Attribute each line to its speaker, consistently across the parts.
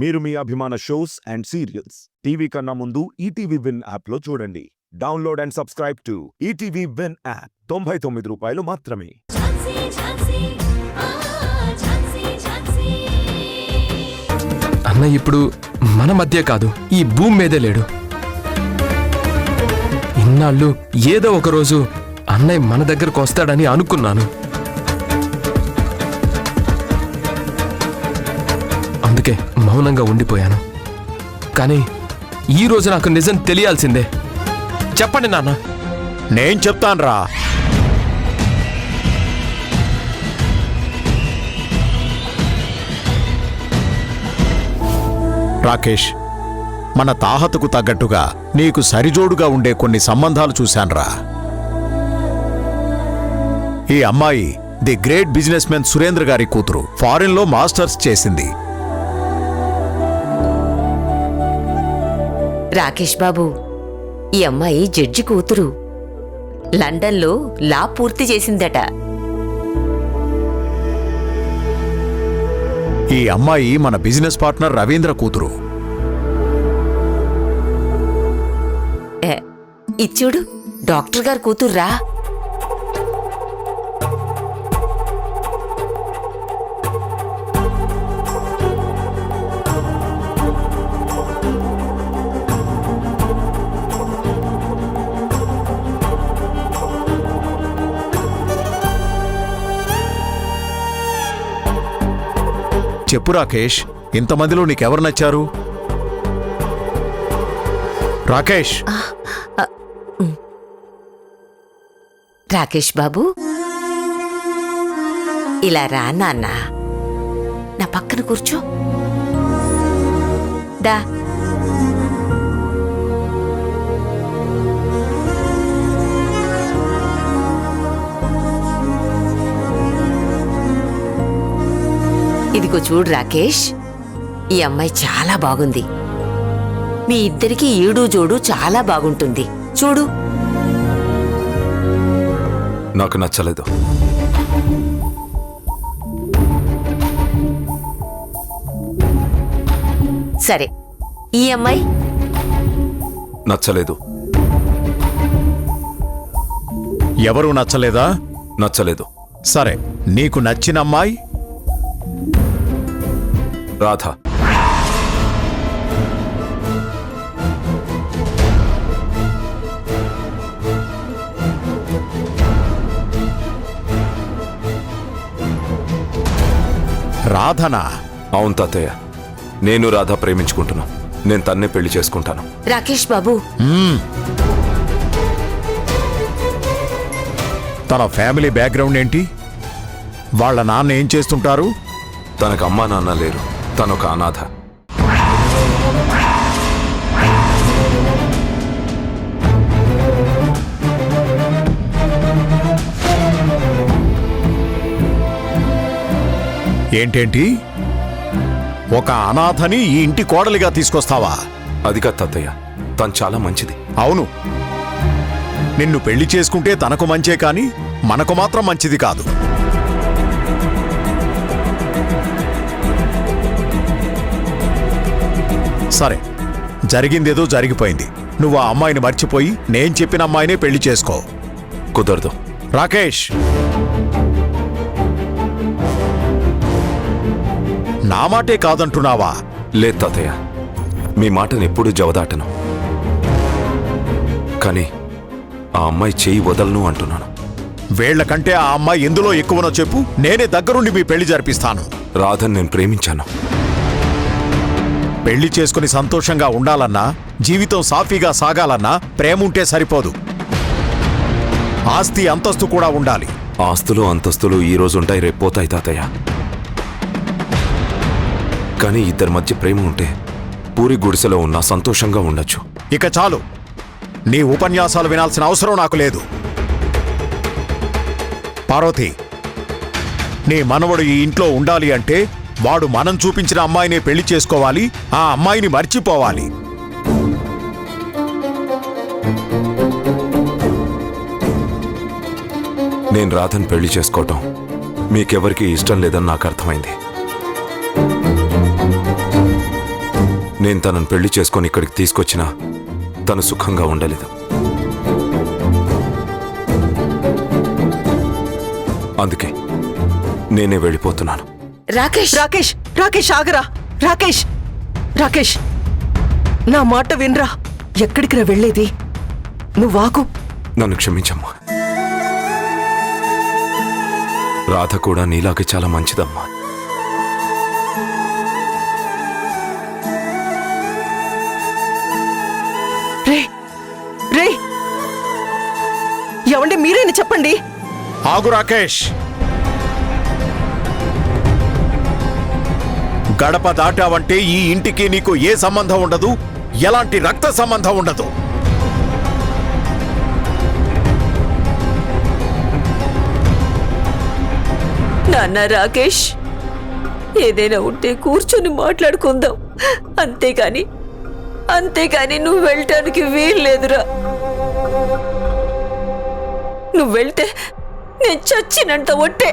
Speaker 1: మీరు మీ అభిమాన shows and serials TV కన్నా ముందు ఈటీవీ విన్ యాప్లో చూడండి. Download and subscribe to ETV win app. 99 రూపాయలు మాత్రమే.
Speaker 2: అన్న ఇప్పుడు మన మధ్య కాదు, ఈ భూమి మీదే లేడు. ఇన్నాళ్ళు ఏదో ఒకరోజు అన్నయ్య మన దగ్గరకు వస్తాడని అనుకున్నాను. అందుకే మౌనంగా ఉండిపోయాను. కానీ ఈరోజు నాకు నిజం తెలియాల్సిందే. చెప్పండి నాన్న.
Speaker 3: నేను చెప్తాన్రా. రాకేష్, మన తాహతుకు తగ్గట్టుగా నీకు సరిజోడుగా ఉండే కొన్ని సంబంధాలు చూశాన్రా. ఈ అమ్మాయి the great business men Surendra గారి కూతురు. ఫారిన్లో మాస్టర్స్ చేసింది.
Speaker 4: రాకేష్ బాబు, ఈ అమ్మాయి జడ్జి కూతురు. లండన్లో లా పూర్తి చేసిందట.
Speaker 3: ఈ అమ్మాయి మన బిజినెస్ పార్ట్నర్ రవీంద్ర కూతురు.
Speaker 4: ఇచ్చుడు డాక్టర్ గారు కూతుర్రా.
Speaker 3: చెప్పు రాకేష్, ఇంతమందిలో నీకెవరు నచ్చారు? రాకేష్,
Speaker 4: రాకేష్ బాబు, ఇలా రా నాన్న. నా పక్కన కూర్చో. దా. ఇదిగో చూడు రాకేష్, ఈ అమ్మాయి చాలా బాగుంది. మీ ఇద్దరికీ ఈడు జోడు చాలా బాగుంటుంది. చూడు.
Speaker 5: నాకు నచ్చలేదు.
Speaker 4: సరే, ఈ అమ్మాయి
Speaker 5: నచ్చలేదు.
Speaker 3: ఎవరూ నచ్చలేదా?
Speaker 5: నచ్చలేదు.
Speaker 3: సరే, నీకు నచ్చిన అమ్మాయి?
Speaker 5: రాధ.
Speaker 3: రాధనా?
Speaker 5: అవును తాతయ్య, నేను రాధ ప్రేమించుకుంటున్నాను. నేను తన్నే పెళ్లి చేసుకుంటాను.
Speaker 4: రాకేష్ బాబు,
Speaker 3: తన ఫ్యామిలీ బ్యాక్గ్రౌండ్ ఏంటి? వాళ్ళ నాన్న ఏం చేస్తుంటారు?
Speaker 5: తనకు అమ్మా నాన్న లేరు. తనొక అనాథ.
Speaker 3: ఏంటేంటి? ఒక అనాథని ఈ ఇంటి కోడలిగా తీసుకొస్తావా?
Speaker 5: అది కాదు తాతయ్య, తను చాలా మంచిది.
Speaker 3: అవును, నిన్ను పెళ్లి చేసుకుంటే తనకు మంచే కాని మనకు మాత్రం మంచిది కాదు. సరే, జరిగిందేదో జరిగిపోయింది. నువ్వు ఆ అమ్మాయిని మర్చిపోయి నేను చెప్పిన అమ్మాయినే పెళ్లి చేసుకో.
Speaker 5: కుదరదు.
Speaker 3: రాకేష్, నా మాటే కాదంటున్నావా?
Speaker 5: లేదు తాతయ్య, మీ మాటను ఎప్పుడూ జవదాటను. కానీ ఆ అమ్మాయి చేయి వదలను అంటున్నాను.
Speaker 3: వేళ్లకంటే ఆ అమ్మాయి ఎందులో ఎక్కువనో చెప్పు, నేనే దగ్గరుండి మీ పెళ్లి జరిపిస్తాను.
Speaker 5: రాధని నేను ప్రేమించాను.
Speaker 3: పెళ్లి చేసుకుని సంతోషంగా ఉండాలన్నా, జీవితం సాఫీగా సాగాలన్నా ప్రేముంటే సరిపోదు. ఆస్తి అంతస్తు కూడా ఉండాలి.
Speaker 5: ఆస్తులు అంతస్తులు ఈ రోజు ఉంటాయి, రేపోతాయి తాతయ్య. కానీ ఇద్దరి మధ్య ప్రేమ ఉంటే పూరి గుడిసెలో ఉన్నా సంతోషంగా ఉండొచ్చు.
Speaker 3: ఇక చాలు, నీ ఉపన్యాసాలు వినాల్సిన అవసరం నాకు లేదు. పార్వతి, నీ మనవడు ఈ ఇంట్లో ఉండాలి అంటే వాడు మనం చూపించిన అమ్మాయినే పెళ్లి చేసుకోవాలి. ఆ అమ్మాయిని మర్చిపోవాలి.
Speaker 5: నేను రాధని పెళ్లి చేసుకోవటం మీకెవరికీ ఇష్టం లేదని నాకు అర్థమైంది. నేను తనను పెళ్లి చేసుకొని ఇక్కడికి తీసుకొచ్చినా తను సుఖంగా ఉండలేదు. అందుకే నేనే వెళ్ళిపోతున్నాను.
Speaker 4: రాకేష్
Speaker 6: రాకేష్ రాకేష్ ఆగరా. రాకేష్ రాకేష్ నా మాట వినరా. ఎక్కడికి రా వెళ్ళేది? నువ్వాకు.
Speaker 5: నన్ను క్షమించమ్మా. రాధ కూడా నీలాగే చాలా మంచిదమ్మా.
Speaker 6: రే రే ఎవండి మీరేని చెప్పండి.
Speaker 3: ఆగు రాకేష్. గడప దాటావంటే ఈ ఇంటికి నీకు ఏ సంబంధం ఉండదు, ఎలాంటి రక్త సంబంధం ఉండదు.
Speaker 4: నాన్న రాకేష్, ఏదైనా ఉంటే కూర్చొని మాట్లాడుకుందాం. అంతేకాని నువ్వు వెళ్ళటానికి వీల్లేదురా. నువ్వు వెళ్తే నేను చచ్చినంత ఒట్టే.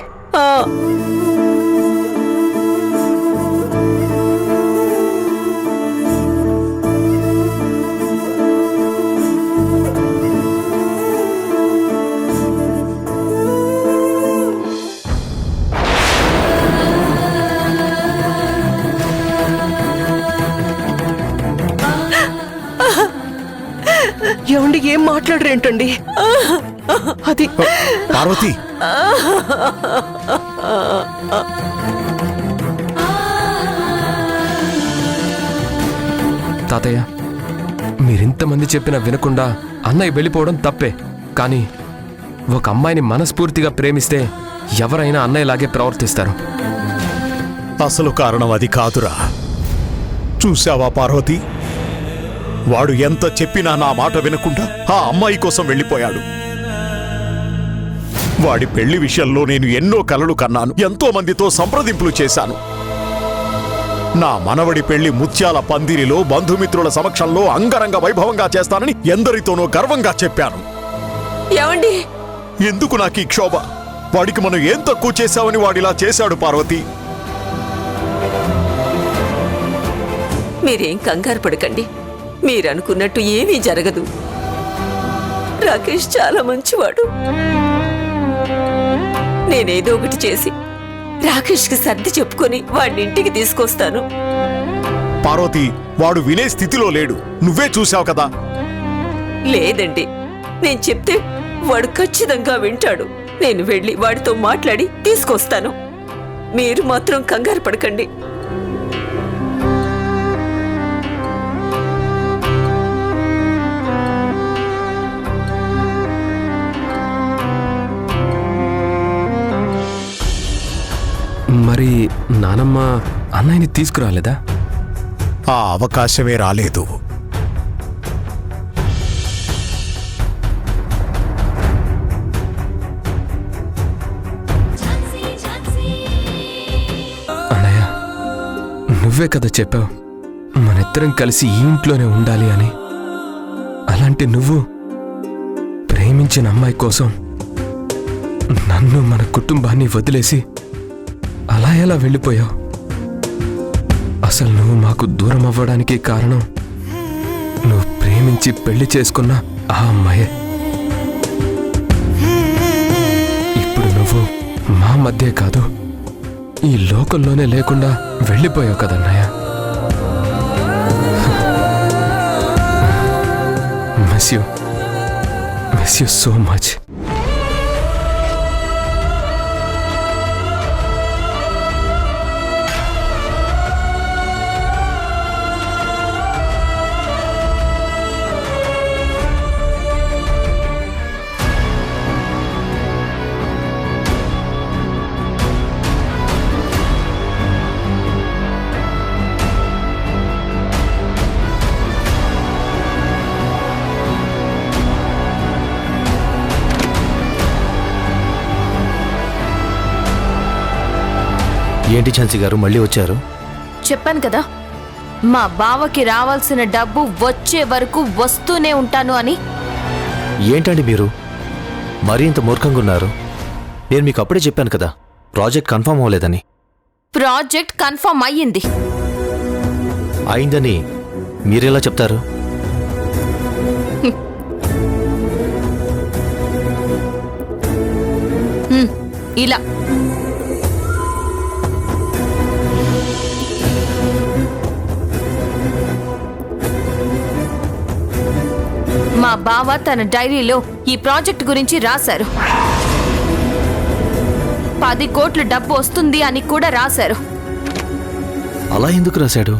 Speaker 6: ఎవండి ఏం మాట్లాడరేంటండి? అది
Speaker 3: పార్వతి,
Speaker 2: తాతయ్య, మీరింతమంది చెప్పినా వినకుండా అన్నయ్య వెళ్ళిపోవడం తప్పే. కానీ ఒక అమ్మాయిని మనస్ఫూర్తిగా ప్రేమిస్తే ఎవరైనా అన్నయ్యలాగే ప్రవర్తిస్తారు.
Speaker 3: అసలు కారణం అది కాదురా. చూశావా పార్వతి, వాడు ఎంత చెప్పినా నా మాట వినకుండా ఆ అమ్మాయి కోసం వెళ్ళిపోయాడు. వాడి పెళ్లి విషయంలో నేను ఎన్నో కలలు కన్నాను, ఎంతో మందితో సంప్రదింపులు చేశాను. నా మనవడి పెళ్లి ముత్యాల పందిరిలో బంధుమిత్రుల సమక్షంలో అంగరంగ వైభవంగా చేస్తానని ఎందరితోనో గర్వంగా చెప్పాను.
Speaker 4: ఏమండి,
Speaker 3: ఎందుకు నాకు ఈ క్షోభ? వాడికి మనం ఏం తక్కువ చేశామని వాడిలా చేశాడు పార్వతి.
Speaker 4: మీరేం కంగారు పడకండి. మీరనుకున్నట్టు ఏమీ జరగదు. రాకేష్ చాలా మంచివాడు. నేనేదో ఒకటి చేసి రాకేష్కి సర్ది చెప్పుకొని వాడిని ఇంటికి తీసుకొస్తాను.
Speaker 3: పార్వతి, వాడు వినే స్థితిలో లేడు, నువ్వే చూశావు కదా.
Speaker 4: లేదండి, నేను చెప్తే వాడు ఖచ్చితంగా వింటాడు. నేను వెళ్ళి వాడితో మాట్లాడి తీసుకొస్తాను. మీరు మాత్రం కంగారు పడకండి.
Speaker 2: మరి నానమ్మ అన్నయ్యని తీసుకురాలేదా?
Speaker 3: ఆ అవకాశమే రాలేదు.
Speaker 2: అన్నయ్య, నువ్వే కదా చెప్పావు మనిద్దరం కలిసి ఈ ఇంట్లోనే ఉండాలి అని. అలాంటి నువ్వు ప్రేమించిన అమ్మాయి కోసం నన్ను, మన కుటుంబాన్ని వదిలేసి అలా ఎలా వెళ్ళిపోయావు? అసలు నువ్వు మాకు దూరం అవ్వడానికి కారణం నువ్వు ప్రేమించి పెళ్లి చేసుకున్న ఆ అమ్మాయే. ఇప్పుడు నువ్వు మా మధ్య కాదు, ఈ లోకంలోనే లేకుండా వెళ్ళిపోయావు కదన్నయ్య. Miss you so much.
Speaker 7: ఏంటి ఝాన్సీ గారు మళ్ళీ వచ్చారు?
Speaker 8: చెప్పాను కదా, మా బావకి రావాల్సిన డబ్బు వచ్చే వరకు వస్తూనే ఉంటాను అని.
Speaker 7: ఏంటండి మీరు మరీ ఇంత మూర్ఖంగా ఉన్నారు? నేను మీకు అప్పుడే చెప్పాను కదా ప్రాజెక్ట్ కన్ఫర్మ్ అవ్వలేదని.
Speaker 8: ప్రాజెక్ట్ కన్ఫర్మ్ అయ్యింది.
Speaker 7: అయిందని మీరెలా చెప్తారు?
Speaker 8: ఇలా మా బావ తన డైరీలో ఈ ప్రాజెక్ట్ గురించి రాశారు. 10 కోట్ల డబ్బు వస్తుంది అని కూడా రాశారు.
Speaker 7: అలా ఎందుకు రాశాడు?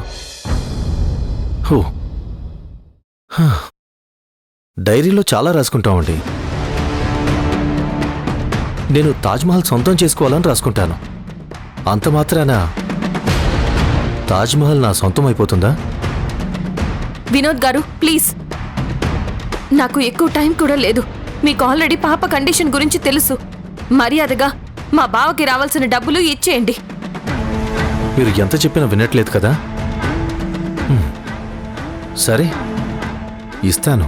Speaker 7: హో, హ. డైరీలో చాలా రాసుకుంటామండి. నేను తాజ్మహల్ సొంతం చేసుకోవాలని రాసుకుంటాను. అంత మాత్రాన తాజ్మహల్ నా సొంతం అయిపోతుందా?
Speaker 8: వినోద్ గారు ప్లీజ్, నాకు ఎక్కువ టైం కూడా లేదు. మీకు ఆల్రెడీ పాప కండిషన్ గురించి తెలుసు. మర్యాదగా మా బావకి రావాల్సిన డబ్బులు ఇచ్చేయండి.
Speaker 7: మీరు ఎంత చెప్పినా వినట్లేదు కదా. సరే, ఇస్తాను.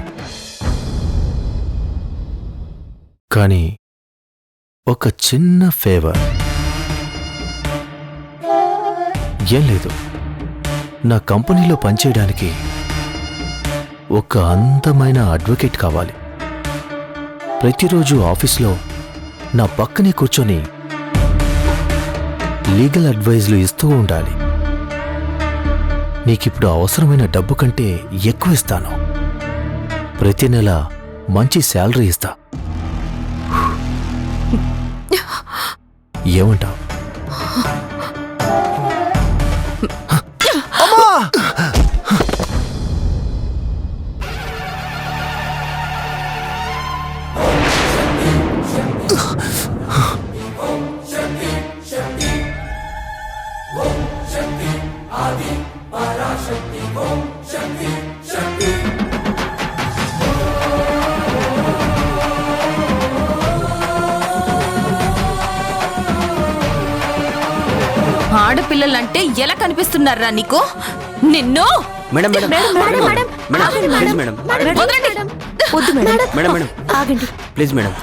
Speaker 7: కానీ ఒక చిన్న ఫేవర్. ఏం లేదు, నా కంపెనీలో పనిచేయడానికి ఒక అందమైన అడ్వకేట్ కావాలి. ప్రతిరోజు ఆఫీస్లో నా పక్కనే కూర్చొని లీగల్ అడ్వైజ్లు ఇస్తూ ఉండాలి. నీకిప్పుడు అవసరమైన డబ్బు కంటే ఎక్కువ ఇస్తాను. ప్రతి నెల మంచి శాలరీ ఇస్తా. ఏమంటావ్?
Speaker 8: ఆడపిల్లలంటే ఎలా కనిపిస్తున్నారా నీకు? నిన్ను
Speaker 9: madam madam madam madam please madam
Speaker 8: వదలండి. వద్దు మేడం.
Speaker 9: మేడం మేడం
Speaker 8: ఆగండి.
Speaker 9: Please madam.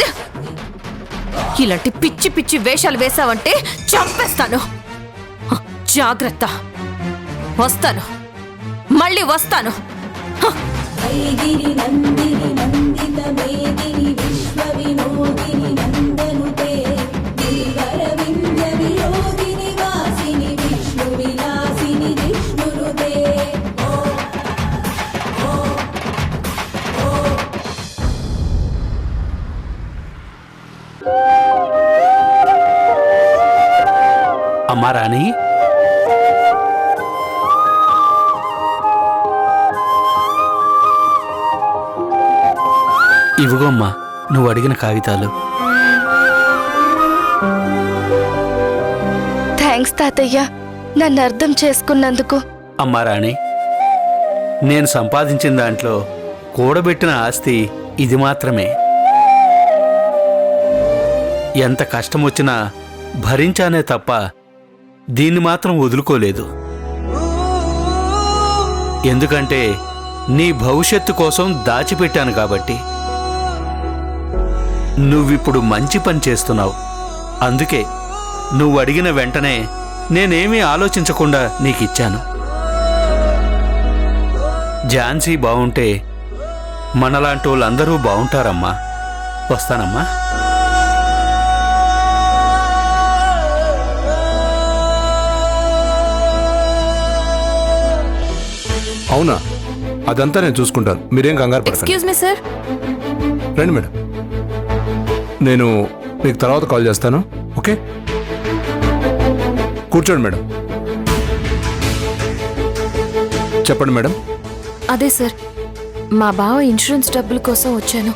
Speaker 8: ఇలాంటి పిచ్చి పిచ్చి వేషాలు వేశావంటే చంపేస్తాను. జాగ్రత్త. వస్తాను, మళ్ళీ వస్తాను.
Speaker 9: అమ్మా రాణి, ఇవిగోమ్మా నువ్వు అడిగిన కాగితాలు.
Speaker 10: థ్యాంక్స్ తాతయ్య, నన్ను అర్థం చేసుకున్నందుకు.
Speaker 9: అమ్మా రాణి, నేను సంపాదించిన దాంట్లో కూడబెట్టిన ఆస్తి ఇది మాత్రమే. ఎంత కష్టం వచ్చినా భరించానే తప్ప దీన్ని మాత్రం వదులుకోలేదు. ఎందుకంటే నీ భవిష్యత్తు కోసం దాచిపెట్టాను కాబట్టి. నువ్విప్పుడు మంచి పని చేస్తున్నావు. అందుకే నువ్వు అడిగిన వెంటనే నేనేమీ ఆలోచించకుండా నీకిచ్చాను. ఝాన్సీ బావుంటే మనలాంటి వాళ్ళందరూ బావుంటారమ్మా. వస్తానమ్మా.
Speaker 11: అవునా? అదంతా నేను చూసుకుంటాను, మీరేం కంగారు పడకండి.
Speaker 8: Excuse me sir.
Speaker 11: రండి మేడం, నేను మీకు తర్వాత కాల్ చేస్తాను. ఓకే, కూర్చోండి మేడం. చెప్పండి మేడం.
Speaker 8: అదే సార్, మా బావ ఇన్సూరెన్స్ డబ్బుల కోసం వచ్చాను.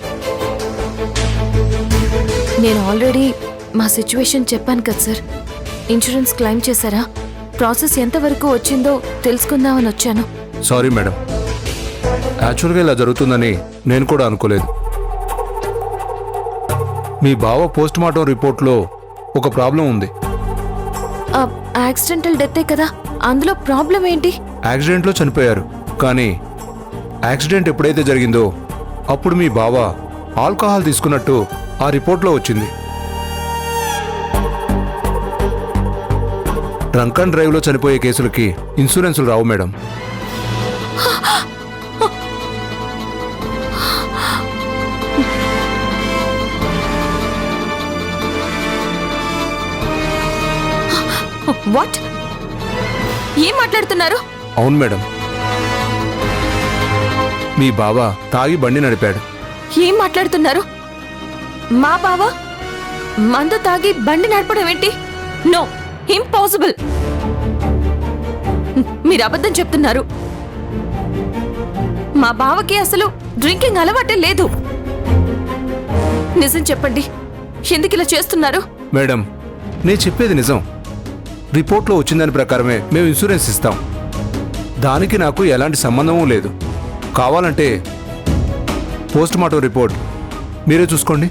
Speaker 8: నేను ఆల్రెడీ మా సిచ్యువేషన్ చెప్పాను కదా సార్. ఇన్సూరెన్స్ క్లెయిమ్ చేశారా? ప్రాసెస్ ఎంతవరకు వచ్చిందో తెలుసుకుందామని వచ్చాను.
Speaker 11: సారీ మేడం, యాక్చువల్గా ఇలా జరుగుతుందని నేను కూడా అనుకోలేదు. మీ బావ పోస్ట్ మార్టం రిపోర్ట్లో ఒక ప్రాబ్లం ఉంది.
Speaker 8: యాక్సిడెంటల్ డెత్తే కదా, అందులో ప్రాబ్లం ఏంటి?
Speaker 11: యాక్సిడెంట్లో చనిపోయారు, కానీ యాక్సిడెంట్ ఎప్పుడైతే జరిగిందో అప్పుడు మీ బావ ఆల్కహాల్ తీసుకున్నట్టు ఆ రిపోర్ట్లో వచ్చింది. డ్రంక్ అండ్ డ్రైవ్లో చనిపోయే కేసులకి ఇన్సూరెన్సులు రావు మేడం.
Speaker 8: వాట్? ఏం మాట్లాడుతున్నారు?
Speaker 11: అవును మేడం, మీ బావ తాగి బండి నడిపాడు.
Speaker 8: ఏం మాట్లాడుతున్నారు? మా బావ మందు తాగి బండి నడపడం ఏంటి? No, impossible. మీరు అబద్ధం చెప్తున్నారు. మా బావకి అసలు డ్రింకింగ్ అలవాటే లేదు. నిజం చెప్పండి, ఎందుకు ఇలా చేస్తున్నారు?
Speaker 11: మేడం, నేను చెప్పేది నిజం. రిపోర్ట్లో వచ్చిన దాని ప్రకారమే మేము ఇన్సూరెన్స్ ఇస్తాం. దానికి నాకు ఎలాంటి సంబంధమూ లేదు. కావాలంటే పోస్ట్ మార్టం రిపోర్ట్ మీరే చూసుకోండి.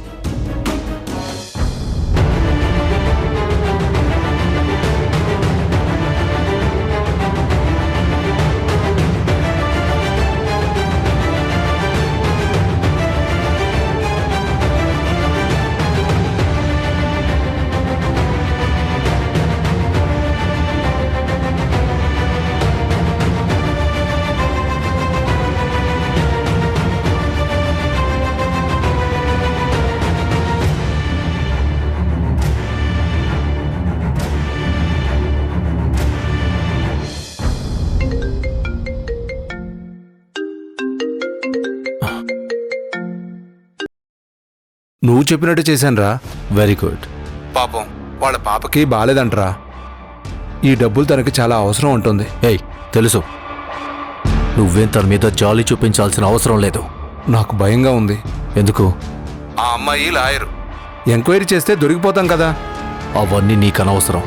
Speaker 11: నువ్వు చెప్పినట్టు చేశానురా.
Speaker 7: Very good.
Speaker 11: పాపం వాళ్ళ పాపకి బాలేదంటరా. ఈ డబ్బులు తనకి చాలా అవసరం ఉంటుంది.
Speaker 7: ఏయ్, తెలుసు. నువ్వేం తన మీద జాలి చూపించాల్సిన అవసరం లేదు.
Speaker 11: నాకు భయంగా ఉంది.
Speaker 7: ఎందుకు?
Speaker 11: ఆ అమ్మాయి లాయరు. ఎంక్వైరీ చేస్తే దొరికిపోతాం కదా.
Speaker 7: అవన్నీ నీకు అనవసరం.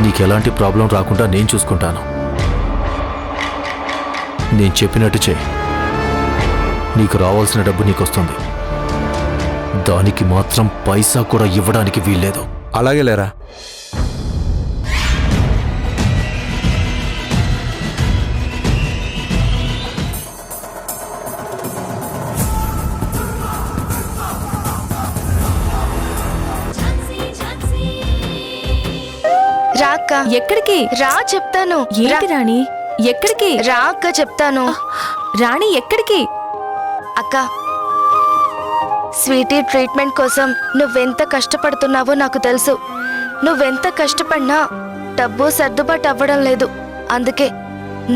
Speaker 7: నీకెలాంటి ప్రాబ్లం రాకుండా నేను చూసుకుంటాను. నేను చెప్పినట్టు చేయి. నీకు రావాల్సిన డబ్బు నీకొస్తుంది. దానికి మాత్రం పైసా కూడా ఇవ్వడానికి వీల్లేదు.
Speaker 11: అలాగే లేరా.
Speaker 10: రా అక్క.
Speaker 8: ఎక్కడికి?
Speaker 10: రా చెప్తాను.
Speaker 8: ఏంటి రాణి? ఎక్కడికి?
Speaker 10: రా అక్క చెప్తాను.
Speaker 8: రాణి ఎక్కడికి?
Speaker 10: అక్క, స్వీటీ ట్రీట్మెంట్ కోసం నువ్వెంత కష్టపడుతున్నావో నాకు తెలుసు. నువ్వెంత కష్టపడినా డబ్బు సర్దుబాటు అవ్వడం లేదు. అందుకే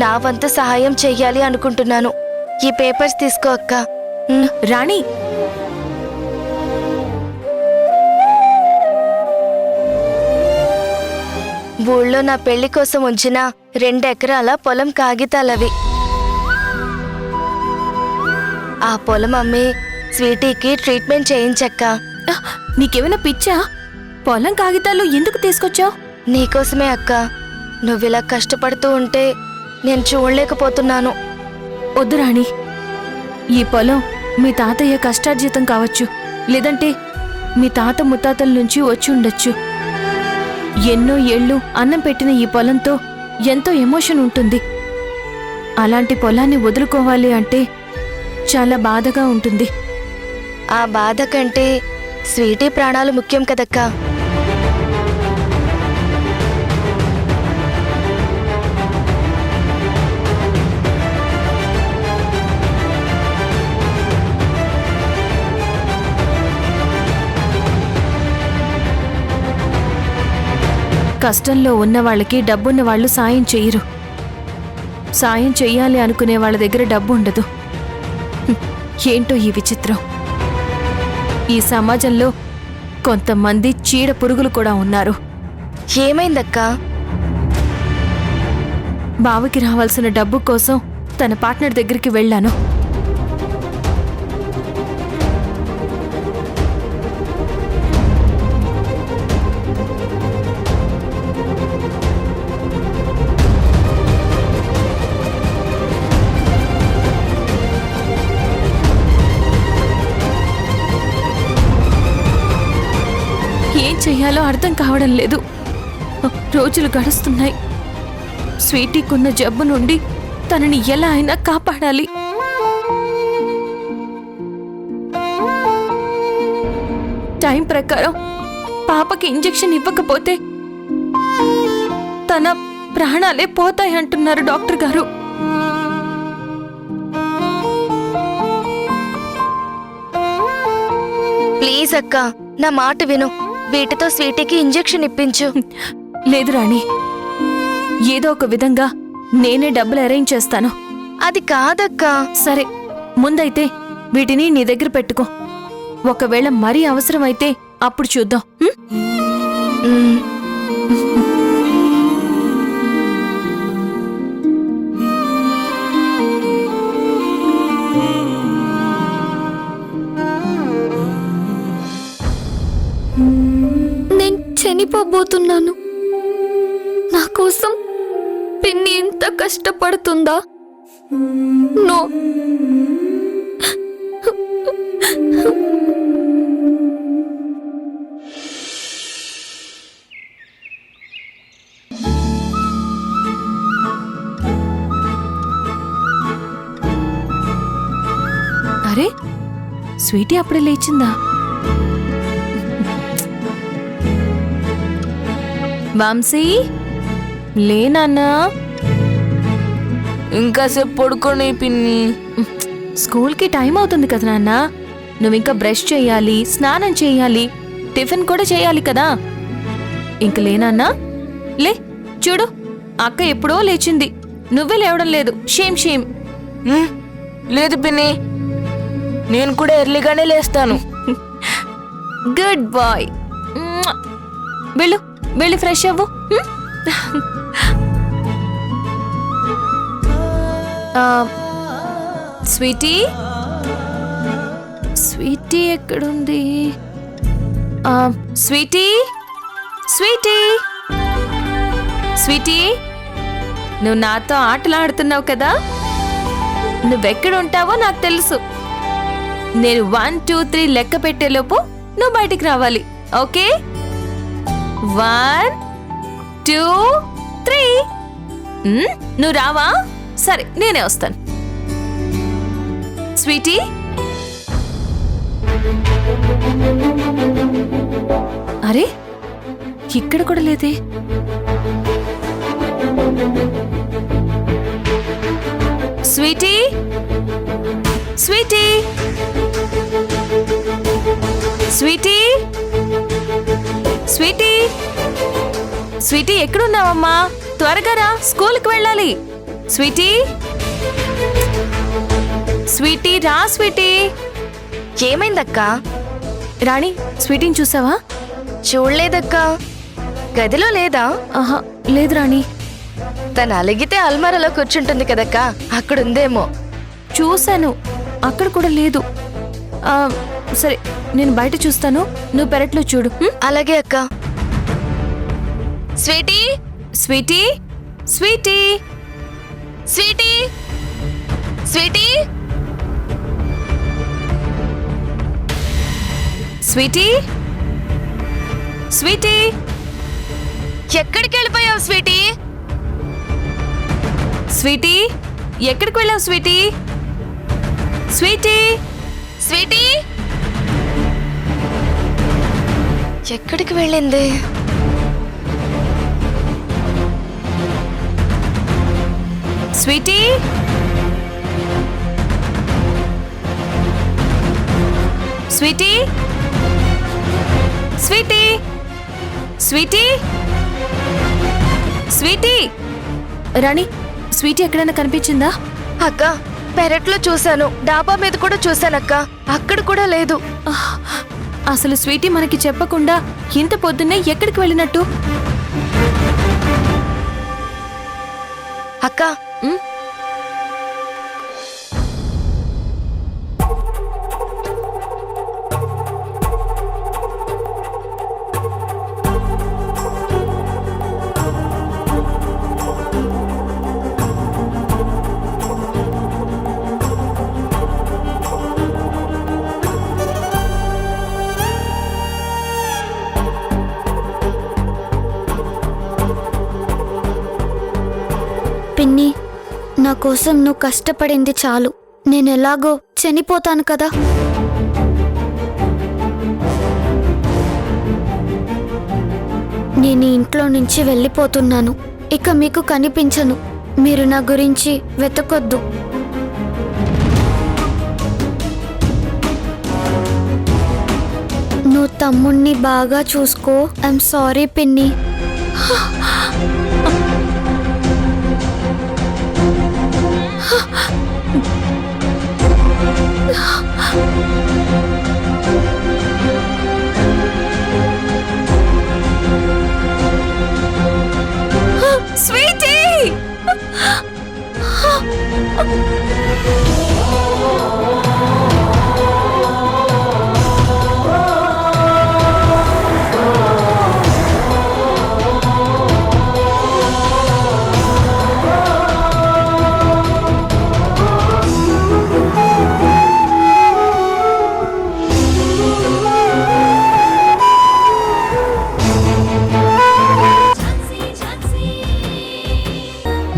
Speaker 10: నా వంతు సహాయం చెయ్యాలి అనుకుంటున్నాను. ఈ పేపర్స్ తీసుకో అక్క.
Speaker 8: రాణి,
Speaker 10: ఊళ్ళో నా పెళ్లి కోసం ఉంచిన 2 ఎకరాల పొలం కాగితాలవి. ఆ పొలం అమ్మి స్వీటీకి ట్రీట్మెంట్ చేయించక్క.
Speaker 8: నీకేమైనా పిచ్చా? పొలం కాగితాలు ఎందుకు తీసుకొచ్చావు?
Speaker 10: నీకోసమే అక్క. నువ్విలా కష్టపడుతూ ఉంటే నేను చూడలేకపోతున్నాను.
Speaker 8: వద్దు రాణి, ఈ పొలం మీ తాతయ్య కష్టార్జితం కావచ్చు, లేదంటే మీ తాత ముత్తాతల నుంచి వచ్చి ఉండొచ్చు. ఎన్నో ఏళ్ళు అన్నం పెట్టిన ఈ పొలంతో ఎంతో ఎమోషన్ ఉంటుంది. అలాంటి పొలాన్ని వదులుకోవాలి అంటే చాలా బాధగా ఉంటుంది.
Speaker 10: ఆ బాధ కంటే స్వీటీ ప్రాణాలు ముఖ్యం కదక్కా.
Speaker 8: కష్టంలో ఉన్న వాళ్ళకి డబ్బున్న వాళ్ళు సాయం చెయ్యరు. సాయం చెయ్యాలి అనుకునే వాళ్ళ దగ్గర డబ్బు ఉండదు. ఏంటో ఈ విచిత్రం. ఈ సమాజంలో కొంతమంది చీడ పురుగులు కూడా ఉన్నారు.
Speaker 10: ఏమైందక్కా?
Speaker 8: బావకి రావాల్సిన డబ్బు కోసం తన పార్ట్నర్ దగ్గరికి వెళ్ళాను. ఏం చెయ్యాలో అర్థం కావడం లేదు. రోజులు గడుస్తున్నాయి. స్వీటీకున్న జబ్బు నుండి తనని ఎలా అయినా కాపాడాలి. టైం ప్రకారం పాపకి ఇంజెక్షన్ ఇవ్వకపోతే తన ప్రాణాలే పోతాయి అంటున్నారు డాక్టర్ గారు.
Speaker 10: ప్లీజ్ అక్క, నా మాట విను. వీటితో స్వీటీకి ఇంజెక్షన్ ఇప్పించు.
Speaker 8: లేదు రాణి, ఏదో ఒక విధంగా నేనే డబ్బులు అరేంజ్ చేస్తాను.
Speaker 10: అది కాదక్కా.
Speaker 8: సరే, ముందైతే వీటిని నీ దగ్గర పెట్టుకో. ఒకవేళ మరీ అవసరమైతే అప్పుడు చూద్దాం.
Speaker 10: మ్మ్.
Speaker 8: నేను చనిపోబోతున్నాను. నా కోసం పిన్ని ఎంత కష్టపడుతుందా? నో. అరే, స్వీటీ అప్పుడే లేచిందా? మాంసీ, లేనా?
Speaker 6: ఇంకాసేపు పడుకోని పిన్ని.
Speaker 8: స్కూల్కి టైం అవుతుంది కదా నాన్న. నువ్వు ఇంకా బ్రష్ చేయాలి, స్నానం చేయాలి, టిఫిన్ కూడా చేయాలి కదా. ఇంక లేనన్నా? లే, చూడు, అక్క ఎప్పుడో లేచింది, నువ్వే లేవడం లేదు. Shame shame.
Speaker 6: లేదు పిన్ని, నేను కూడా ఎర్లీగానే లేస్తాను.
Speaker 8: Good boy. వెళ్ళు, వెళ్ళి ఫ్రెష్ అవ్వు. స్వీటీ, స్వీటీ ఎక్కడుంది? స్వీటీ, స్వీటీ, స్వీటీ, నువ్వు నాతో ఆటలాడుతున్నావు కదా. నువ్వెక్కడ ఉంటావో నాకు తెలుసు. నేను 1 2 3 లెక్క పెట్టేలోపు నువ్వు బయటికి రావాలి. ఓకే? 1 2 3. నువ్వు రావా? సరే, నేనే వస్తాను. స్వీటీ, అరే, ఇక్కడ కూడా లేదే. Sweety, Sweety, Sweety, Sweety, Sweety, ఎక్కడున్నావమ్మా? త్వరగా రా, స్కూల్కి వెళ్ళాలి. స్వీటీ, స్వీటీ, రా స్వీటీ.
Speaker 10: ఏమైందక్కా?
Speaker 8: రాణి, స్వీటీని చూసావా?
Speaker 10: చూడలేదక్కా. గదిలో లేదా?
Speaker 8: ఆహా, లేదు రాణి.
Speaker 10: తను అలిగితే అల్మారాలో కూర్చుంటుంది కదక్కా, అక్కడుందేమో.
Speaker 8: చూశాను, అక్కడ కూడా లేదు. సరే, నేను బయట చూస్తాను, నువ్వు పెరట్లో చూడు.
Speaker 10: అలాగే అక్క. Sweetie,
Speaker 8: Sweety, Sweety,
Speaker 10: Sweety, Sweety,
Speaker 8: Sweety, Sweety,
Speaker 10: ఎక్కడికి వెళ్ళిపోయావు స్వీటీ?
Speaker 8: స్వీటీ, ఎక్కడికి వెళ్ళావు స్వీటీ? స్వీటీ,
Speaker 10: స్వీటీ, ఎక్కడికి వెళ్ళింది?
Speaker 8: Sweety, Sweety, Sweety, Sweety, Sweety. Rani, Sweety ఎక్కడైనా కనిపించిందా?
Speaker 10: అక్క, పెరట్లో చూశాను, డాబా మీద కూడా చూశానక్క, అక్కడ కూడా లేదు.
Speaker 8: అసలు స్వీటీ మనకి చెప్పకుండా ఇంత పొద్దున్నే ఎక్కడికి వెళ్ళినట్టు?
Speaker 10: అక్క,
Speaker 12: పిన్ని, నా కోసం నువ్వు కష్టపడింది చాలు. నేనెలాగో చనిపోతాను కదా. నేను ఇంట్లో నుంచి వెళ్ళిపోతున్నాను. ఇక మీకు కనిపించను. మీరు నా గురించి వెతకొద్దు. నువ్వు తమ్ముణ్ణి బాగా చూసుకో. ఐఎమ్ సారీ పిన్ని.
Speaker 8: స్వీటీ!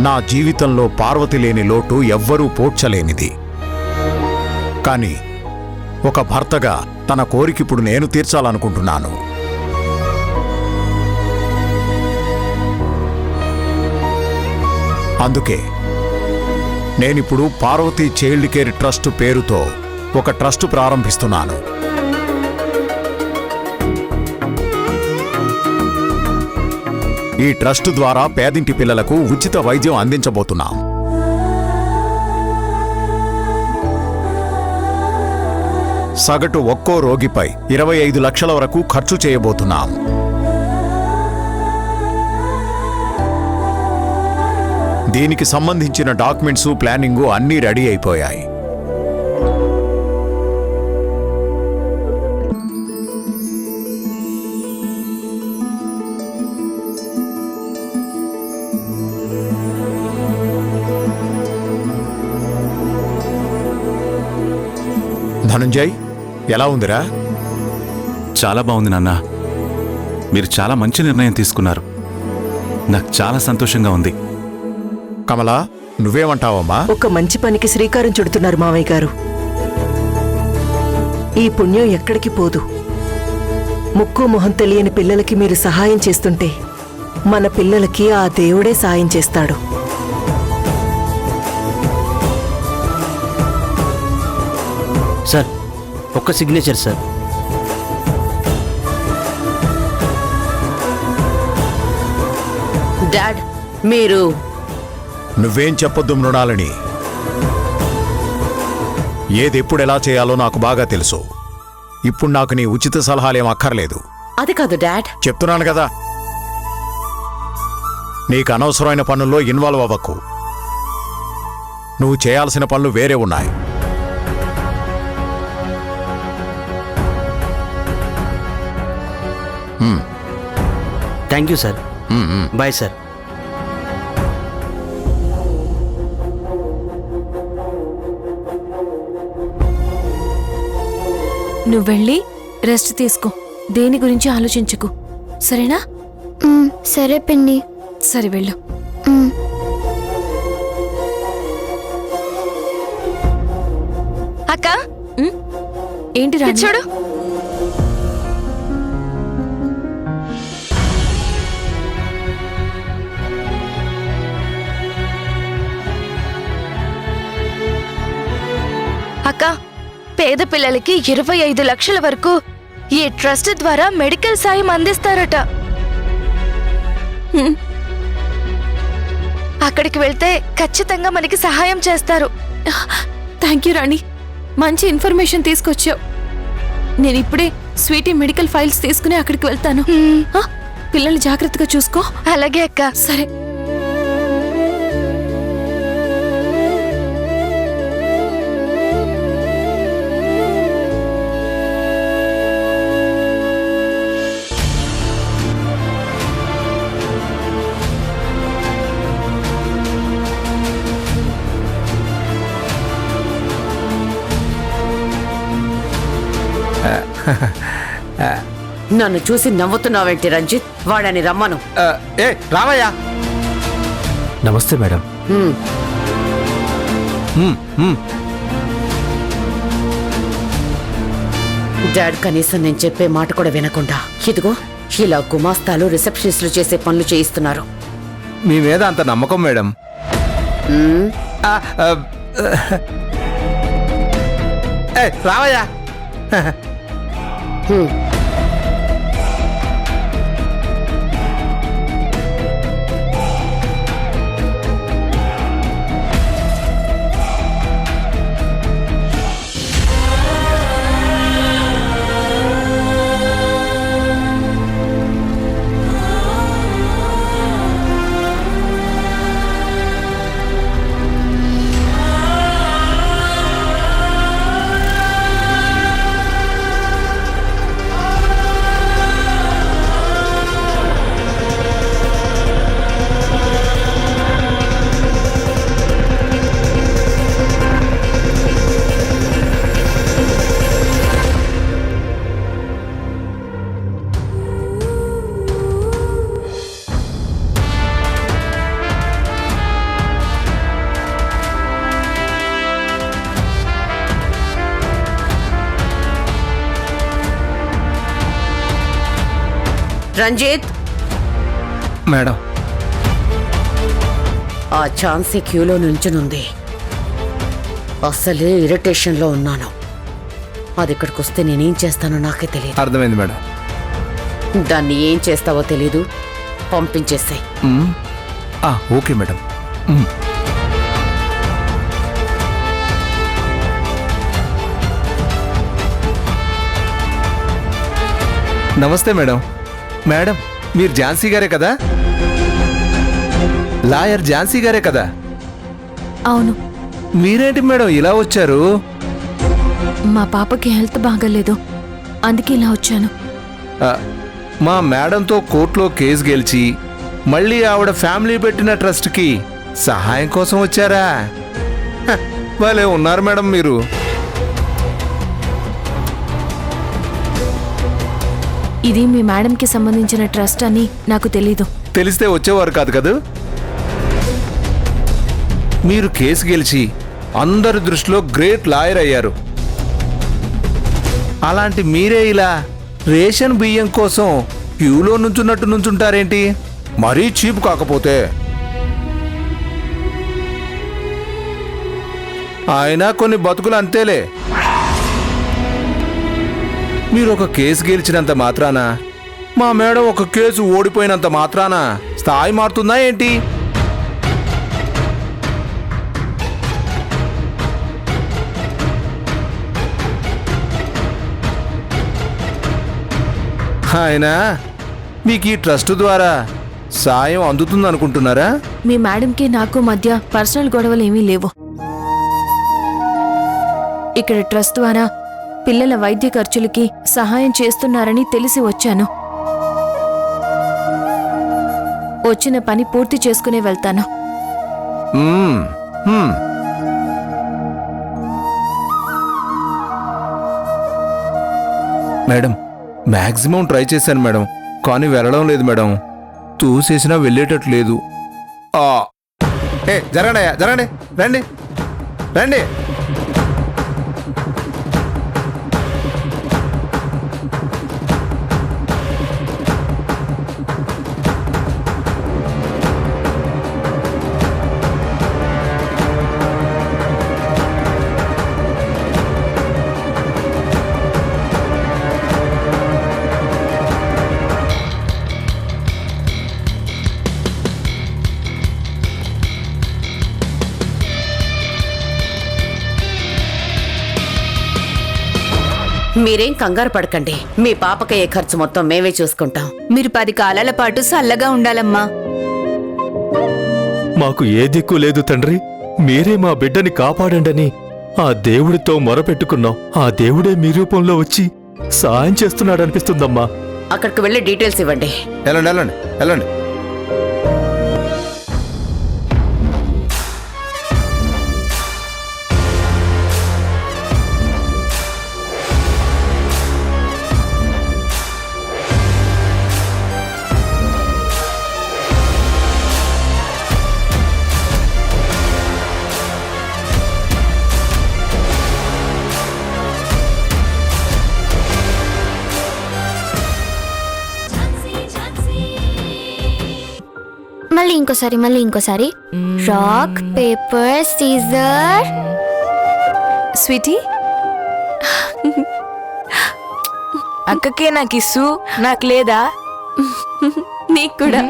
Speaker 3: నా జీవితంలో పార్వతి లేని లోటు ఎవ్వరూ పోడ్చలేనిది. కానీ ఒక భర్తగా తన కోరికిప్పుడు నేను తీర్చాలనుకుంటున్నాను. అందుకే నేనిప్పుడు పార్వతీ చైల్డ్ కేర్ ట్రస్ట్ పేరుతో ఒక ట్రస్ట్ ప్రారంభిస్తున్నాను. ఈ ట్రస్ట్ ద్వారా పేదింటి పిల్లలకు ఉచిత వైద్యం అందించబోతున్నాం. సగటు ఒక్కో రోగిపై 25 లక్షల వరకు ఖర్చు చేయబోతున్నాం. దీనికి సంబంధించిన డాక్యుమెంట్స్, ప్లానింగు అన్నీ రెడీ అయిపోయాయి. ధనంజయ్, ఎలా ఉందిరా?
Speaker 5: చాలా బాగుంది నాన్న. మీరు చాలా మంచి నిర్ణయం తీసుకున్నారు. నాకు చాలా సంతోషంగా ఉంది.
Speaker 3: కమలా, నువ్వేమంటావమ్మా?
Speaker 6: ఒక మంచి పనికి శ్రీకారం చుడుతున్నారు మావయ్య గారు. ఈ పుణ్యం ఎక్కడికి పోదు. ముక్కు మొహం తెలియని పిల్లలకి మీరు సహాయం చేస్తుంటే మన పిల్లలకి ఆ దేవుడే సాయం చేస్తాడు.
Speaker 13: సార్, ఒక్క సిగ్నేచర్ సార్.
Speaker 4: డాడ్, మీరు
Speaker 3: నువ్వేం చెప్పొద్దు మృణాలని. ఏదెప్పుడు ఎలా చేయాలో నాకు బాగా తెలుసు. ఇప్పుడు నాకు నీ ఉచిత సలహాలేం అక్కర్లేదు.
Speaker 4: అది కాదు డాడ్.
Speaker 3: చెప్తున్నాను కదా, నీకు అనవసరమైన పనుల్లో ఇన్వాల్వ్ అవ్వకు. నువ్వు చేయాల్సిన పనులు వేరే ఉన్నాయి.
Speaker 13: Thank you sir. Bye sir.
Speaker 8: నువ్వు వెళ్ళి రెస్ట్ తీసుకో. దేని గురించి ఆలోచించకు, సరేనా?
Speaker 12: సరే పిన్ని.
Speaker 8: సరే వెళ్ళు.
Speaker 10: అక్క,
Speaker 8: ఏంటి రా?
Speaker 10: చూడు. అక్క, పేద పిల్లలకి 25 లక్షల వరకు ఈ ట్రస్ట్ ద్వారా మెడికల్ సాయం అందిస్తారట. అక్కడికి వెళ్తే ఖచ్చితంగా మనకి సహాయం చేస్తారు.
Speaker 8: థ్యాంక్ యూ రాణి, మంచి ఇన్ఫర్మేషన్ తీసుకొచ్చావు. నేను ఇప్పుడే స్వీటీ మెడికల్ ఫైల్స్ తీసుకుని అక్కడికి వెళ్తాను. పిల్లల్ని జాగ్రత్తగా చూసుకో.
Speaker 10: అలాగే అక్క.
Speaker 8: సరే.
Speaker 4: నన్ను చూసి నవ్వుతున్నావేంటి రంజిత్? వాడని రమ్మను.
Speaker 11: ఏ రావయ్యా.
Speaker 7: నమస్తే మేడం.
Speaker 4: డాడ్ కనీసం నేను చెప్పే మాట కూడా వినకుండా ఇదిగో ఇలా గుమాస్తాలు, రిసెప్షనిస్టులు చేసే పనులు చేయిస్తున్నారు.
Speaker 11: మీ మీద అంత నమ్మకం మేడం.
Speaker 4: ఉమ్,
Speaker 11: రావయ్యా.
Speaker 4: హ్మ్. రంజిత్,
Speaker 11: మేడం,
Speaker 4: ఆ ఛాన్సీ క్యూలో నుంచునుంది. అస్సలే ఇరిటేషన్లో ఉన్నాను. అది ఇక్కడికి వస్తే నేనేం చేస్తానో నాకే తెలియదు.
Speaker 11: అర్థమైంది మేడం.
Speaker 4: దాన్ని ఏం చేస్తావో తెలీదు, పంపించేస్తాయి.
Speaker 11: Okay madam. నమస్తే మేడం. మేడం, మీరు ఝాన్సీ గారే కదా? లాయర్ ఝాన్సీ గారే కదా?
Speaker 8: అవును.
Speaker 11: మీరేంటి మేడం ఇలా వచ్చారు?
Speaker 8: మా పాపకి హెల్త్ బాగాలేదు, అందుకే ఇలా వచ్చాను.
Speaker 11: మా మేడంతో కోర్టులో కేసు గెలిచి మళ్ళీ ఆవిడ ఫ్యామిలీ పెట్టిన ట్రస్ట్కి సహాయం కోసం వచ్చారా? భలే ఉన్నారు మేడం మీరు.
Speaker 8: ఇది మీ మేడంకి సంబంధించిన ట్రస్ట్ అని నాకు తెలీదు.
Speaker 11: తెలిస్తే వచ్చేవారు కాదు కదూ. మీరు కేసు గెలిచి అందరి దృష్టిలో గ్రేట్ లాయర్ అయ్యారు. అలాంటి మీరే ఇలా రేషన్ బియ్యం కోసం క్యూలో నుంచున్నట్టు నుంచుంటారేంటి? మరీ చీప్ కాకపోతే. అయినా కొన్ని బతుకులు అంతేలే. మీరు ఒక కేసు గెలిచినంత మాత్రాన, మా మేడం ఒక కేసు ఓడిపోయినంత మాత్రాన స్థాయి మారుతుందా ఏంటి? అయినా మీకు ఈ ట్రస్ట్ ద్వారా సాయం అందుతుందనుకుంటున్నారా?
Speaker 8: మీ మేడంకి నాకు మధ్య పర్సనల్ గొడవలు ఏమీ లేవు. ఇక్కడ ట్రస్ట్ ద్వారా పిల్లల వైద్య ఖర్చులకి సహాయం చేస్తున్నారని తెలిసి వచ్చాను. వచ్చిన పని పూర్తి చేసుకునే వెళ్తాను.
Speaker 11: మేడం, మ్యాక్సిమం ట్రై చేశాను మేడం, కానీ వెళ్ళడం లేదు మేడం. తూసేసినా వెళ్ళేటట్టు లేదు. జరగండి అయ్యా, జరగండి, రండి రండి.
Speaker 4: మీరేం కంగారు పడకండి. మీ పాపకయ్యే ఖర్చు మొత్తం మేమే చూసుకుంటాం.
Speaker 8: మీరు 10 కాలాల పాటు చల్లగా ఉండాలమ్మా.
Speaker 7: మాకు ఏ దిక్కు లేదు తండ్రి, మీరే మా బిడ్డని కాపాడండని ఆ దేవుడితో మొరపెట్టుకున్నాం. ఆ దేవుడే మీ రూపంలో వచ్చి సాయం చేస్తున్నాడనిపిస్తుందమ్మా.
Speaker 4: అక్కడికి వెళ్ళి డీటెయిల్స్ ఇవ్వండి.
Speaker 11: వెళ్ళండి వెళ్ళండి వెళ్ళండి.
Speaker 12: ఇంకోసారి రాక్ పేపర్ సీజర్.
Speaker 8: స్వీటీ,
Speaker 6: అక్కకే నాకు ఇస్సు, నాకు లేదా?
Speaker 8: నీకు కూడా.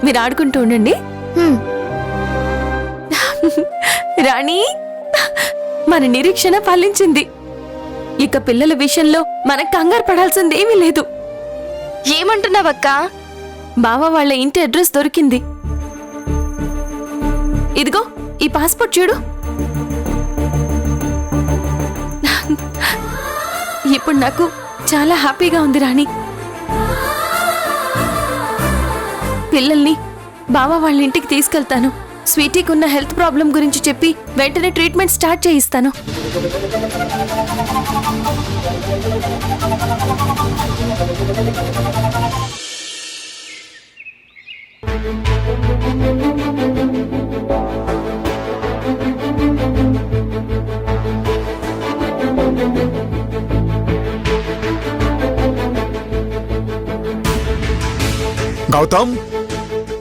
Speaker 8: మీరు ఆడుకుంటూ ఉండండి. రాణి, మన నిరీక్షణ ఫలించింది. ఇక పిల్లల విషయంలో మనకు కంగారు పడాల్సింది ఏమీ లేదు.
Speaker 10: ఏమంటున్నావక్క?
Speaker 8: బావ వాళ్ళ ఇంటి అడ్రస్ దొరికింది. ఇదిగో ఈ పాస్పోర్ట్ చూడు. ఇప్పుడు నాకు చాలా హ్యాపీగా ఉంది రాణి. పిల్లల్ని బావ వాళ్ళ ఇంటికి తీసుకెళ్తాను. స్వీటీకి ఉన్న హెల్త్ ప్రాబ్లం గురించి చెప్పి వెంటనే ట్రీట్మెంట్ స్టార్ట్ చేయిస్తాను.
Speaker 3: గౌతమ్,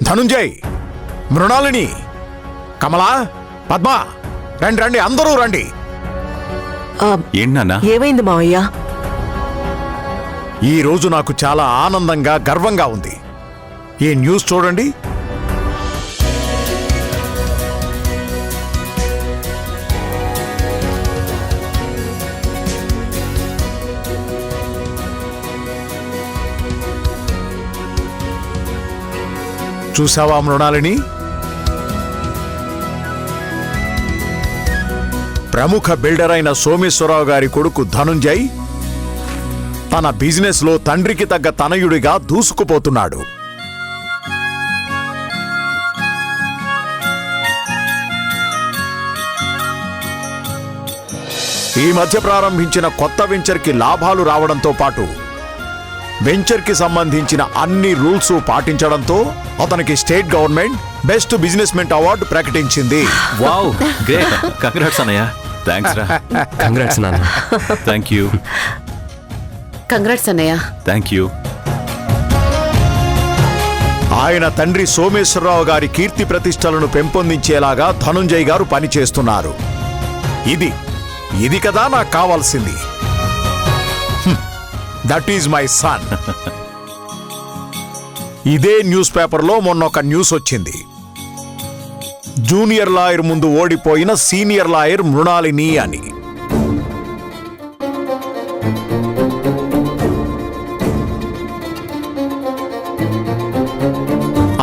Speaker 3: ధనుంజయ్, మృణాలిని, కమలా, పద్మ, రండి రండి, అందరూ రండి.
Speaker 5: ఏంటన్నా?
Speaker 6: ఏమైంది మావయ్య?
Speaker 3: ఈ రోజు నాకు చాలా ఆనందంగా గర్వంగా ఉంది. ఈ న్యూస్ చూడండి. చూసావా మృణాలిని? ప్రముఖ బిల్డర్ అయిన సోమేశ్వరరావు గారి కొడుకు ధనుంజయ్ తన బిజినెస్ లో తండ్రికి తగ్గ తనయుడిగా దూసుకుపోతున్నాడు. ఈ మధ్య ప్రారంభించిన కొత్త వెంచర్కి లాభాలు రావడంతో పాటు వెంచర్కి సంబంధించిన అన్ని రూల్స్ పాటించడంతో అతనికి state government best business men award ప్రకటించింది.
Speaker 5: Wow, great. కంగ్రాట్స్ అన్నయ్య. థ్యాంక్స్ రా.
Speaker 2: కంగ్రాట్స్ నాన్న.
Speaker 5: Thank you.
Speaker 4: కంగ్రాట్స్ అన్నయ్య.
Speaker 5: Thank you.
Speaker 3: ఆయన తండ్రి సోమేశ్వరరావు గారి కీర్తి ప్రతిష్టలను పెంపొందించేలాగా ధనుంజయ్ గారు పనిచేస్తున్నారు. ఇది కదా నాకు కావాల్సింది. That is my son. ఇదే న్యూస్ పేపర్లో మొన్న ఒక న్యూస్ వచ్చింది. జూనియర్ లాయర్ ముందు ఓడిపోయిన సీనియర్ లాయర్ మృణాలిని అని.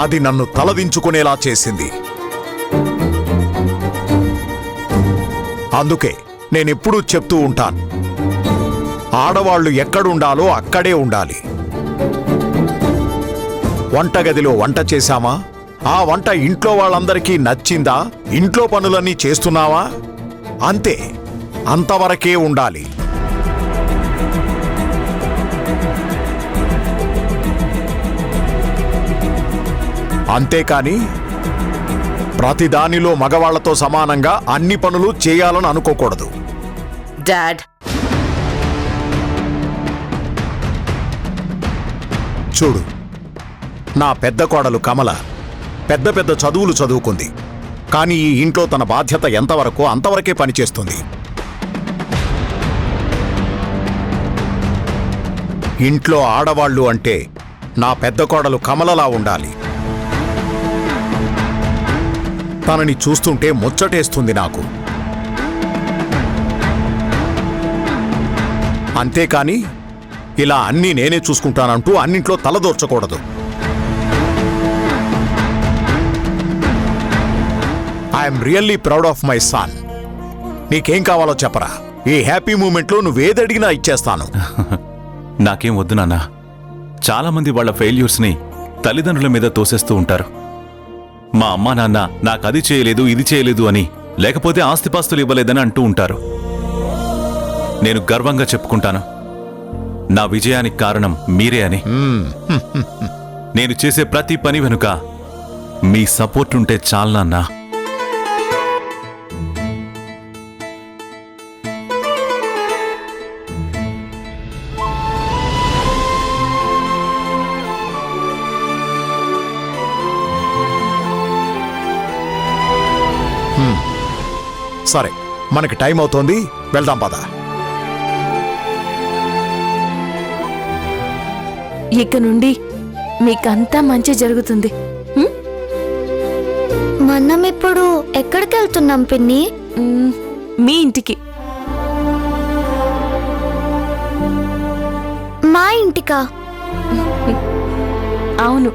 Speaker 3: అది నన్ను తలదించుకునేలా చేసింది. అందుకే నేనెప్పుడూ చెప్తూ ఉంటాను, ఆడవాళ్లు ఎక్కడుండాలో అక్కడే ఉండాలి. వంటగదిలో వంట చేశామా? ఆ వంట ఇంట్లో వాళ్ళందరికీ నచ్చిందా? ఇంట్లో పనులన్నీ చేస్తున్నావా? అంతే, అంతవరకే ఉండాలి. అంతేకాని ప్రతిదానిలో మగవాళ్లతో సమానంగా అన్ని పనులు చేయాలని అనుకోకూడదు.
Speaker 4: డాడ్,
Speaker 3: చూడు, నా పెద్ద కోడలు కమల పెద్ద పెద్ద చదువులు చదువుకుంది. కానీ ఈ ఇంట్లో తన బాధ్యత ఎంతవరకో అంతవరకే పనిచేస్తుంది. ఇంట్లో ఆడవాళ్లు అంటే నా పెద్ద కోడలు కమలలా ఉండాలి. తనని చూస్తుంటే ముచ్చటేస్తుంది నాకు. అంతేకాని ఇలా అన్నీ నేనే చూసుకుంటానంటూ అన్నింట్లో తలదూర్చకూడదు. I'm really proud of my son. నీకేం కావాలో చెప్పరా, ఈ హ్యాపీ మూమెంట్లో నువ్వేదడిగినా ఇచ్చేస్తాను.
Speaker 5: నాకేం వద్దు నాన్న. చాలా మంది వాళ్ళ ఫెయిల్యూర్స్ని తల్లిదండ్రుల మీద తోసేస్తూ ఉంటారు. మా అమ్మా నాన్న నాకు అది చేయలేదు ఇది చేయలేదు అని, లేకపోతే ఆస్తిపాస్తులు ఇవ్వలేదని అంటూ ఉంటారు. నేను గర్వంగా చెప్పుకుంటాను, నా విజయానికి కారణం మీరే అని. నేను చేసే ప్రతి పని వెనుక మీ సపోర్ట్ ఉంటే చాలు నాన్నా.
Speaker 3: సరే, మనకి టైం అవుతోంది, వెళ్దాం పద.
Speaker 8: ఇక నుండి మీకంతా మంచి జరుగుతుంది.
Speaker 12: మనం ఇప్పుడు ఎక్కడికి వెళ్తున్నాం పిన్ని?
Speaker 8: మీ ఇంటికి.
Speaker 12: మా ఇంటికా?
Speaker 8: అవును,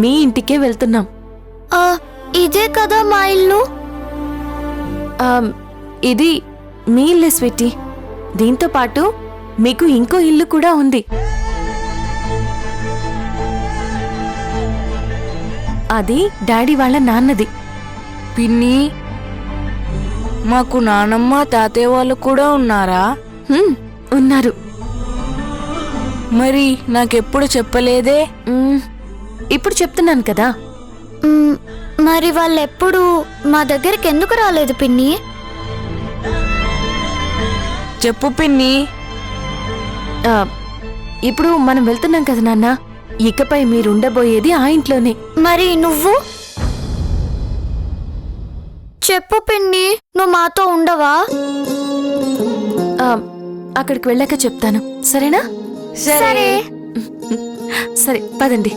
Speaker 8: మీ ఇంటికే వెళ్తున్నాం.
Speaker 12: ఇదే కదా మా ఇల్లు.
Speaker 8: ఇది మీ ఇల్లే స్వీటీ. దీంతో పాటు మీకు ఇంకో ఇల్లు కూడా ఉంది. అది డాడీ వాళ్ళ నాన్నది.
Speaker 14: పిన్ని, మాకు నానమ్మ తాతయ్య వాళ్ళు కూడా ఉన్నారా?
Speaker 8: ఉన్నారు.
Speaker 14: మరి నాకెప్పుడు చెప్పలేదే?
Speaker 8: ఇప్పుడు చెప్తున్నాను కదా.
Speaker 12: మరి వాళ్ళెప్పుడు మా దగ్గరికి ఎందుకు రాలేదు పిన్ని?
Speaker 14: చెప్పు పిన్ని.
Speaker 8: ఇప్పుడు మనం వెళ్తున్నాం కదా నాన్న. ఇకపై మీరుండబోయేది ఆ ఇంట్లోనే.
Speaker 12: మరి నువ్వు చెప్పు పిన్ని, నువ్వు మాతో ఉండవా?
Speaker 8: అక్కడికి వెళ్ళాక చెప్తాను, సరేనా?
Speaker 12: సరే.
Speaker 8: సరే, పదండి.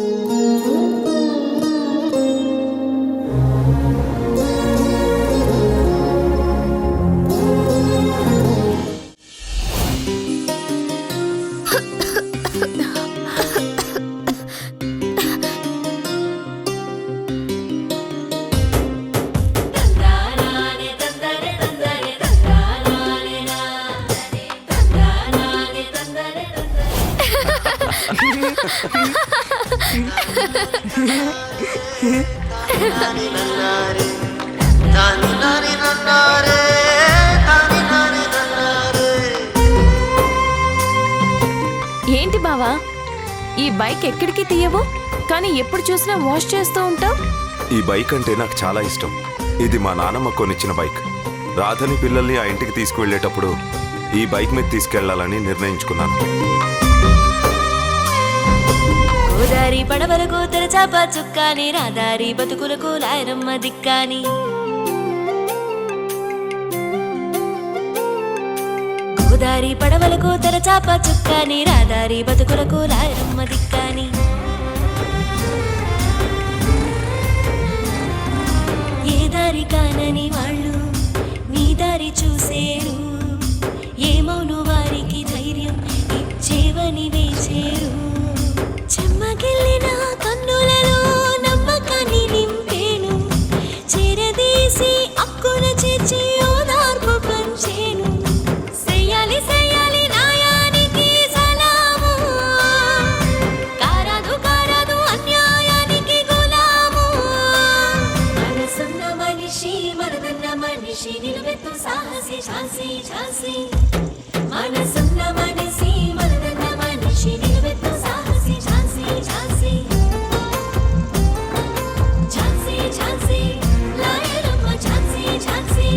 Speaker 8: ఏంటి బావా, ఈ బైక్ ఎక్కడికి తీయవు, కానీ ఎప్పుడు చూసినా వాష్ చేస్తూ ఉంటావు?
Speaker 15: ఈ బైక్ అంటే నాకు చాలా ఇష్టం. ఇది మా నాన్నమ్మ కొనిచ్చిన బైక్. రాధని పిల్లల్ని ఆ ఇంటికి తీసుకువెళ్ళేటప్పుడు ఈ బైక్ మీద తీసుకెళ్లాలని నిర్ణయించుకున్నాను.
Speaker 16: గోదారి పడవలకు తెరచాప చుక్కాని, రాదారి బతుకులకు లాయరమ్మ దిక్కాని. గోదారి పడవలకు తెరచాప చుక్కాని, రాదారి బతుకులకు లాయరమ్మ దిక్కాని. ఏ దారి కానని వాళ్ళు నీ దారి చూసేరు, ఏమౌను వారికి ధైర్యం ఇచ్చేవని వేచేరు. చెమ్మగిల్లిన కన్నులలో నమ్మకాన్ని నింపేను, చేరదీసి అక్కున చేర్చి ఓదార్పు పంచేను. చెయ్యాలి చెయ్యాలి న్యాయానికి సలాము, కారాదు కారాదు అన్యాయానికి గులాము. మనసున్న మనిషి మనదన్న మనిషి, నిలువెత్తు సాహసి ఝాన్సీ ఝాన్సీ. మనసున్న మనిషి మనదన్న మనిషి, నిలువెత్తు సాహసి ఝాన్సీ ఝాన్సీ. ఝాన్సీ ఝాన్సీ లాయరమ్మ ఝాన్సీ ఝాన్సీ.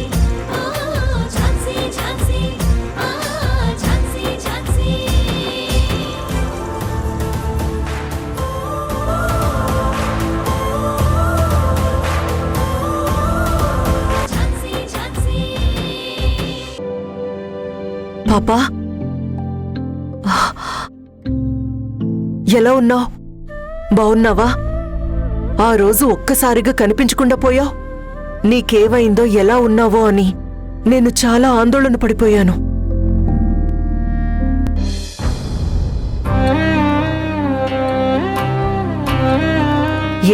Speaker 16: ఓ ఝాన్సీ ఝాన్సీ, ఆ ఝాన్సీ ఝాన్సీ. ఝాన్సీ ఝాన్సీ.
Speaker 6: పాపా, ఎలా ఉన్నావు? బావున్నావా? ఆ రోజు ఒక్కసారిగా కనిపించకుండా పోయావు. నీకేమైందో, ఎలా ఉన్నావో అని నేను చాలా ఆందోళన పడిపోయాను.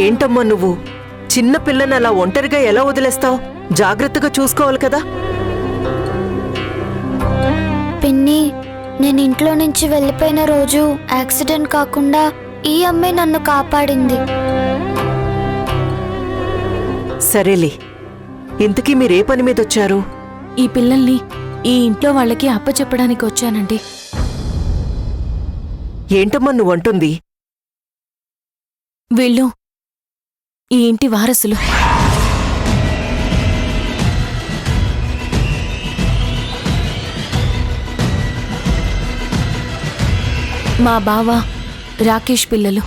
Speaker 6: ఏంటమ్మా నువ్వు? చిన్న పిల్లని అలా ఒంటరిగా ఎలా వదిలేస్తావు? జాగ్రత్తగా చూసుకోవాలి కదా.
Speaker 12: పిన్ని, నేను ఇంట్లో నుంచి వెళ్ళిపోయిన రోజు యాక్సిడెంట్ కాకుండా ఈ అమ్మే నన్ను కాపాడింది.
Speaker 6: సరేలే, ఇంతకీ మీరే పని మీద వచ్చారు?
Speaker 8: ఈ పిల్లల్ని ఈ ఇంట్లో వాళ్ళకి అప్పచెప్పడానికి వచ్చానండి.
Speaker 6: ఏంటమ్మా నువ్వంటుంది?
Speaker 8: వీళ్ళు ఈ ఇంటి వారసులు. మా బావ రాకేష్ పిల్లలు.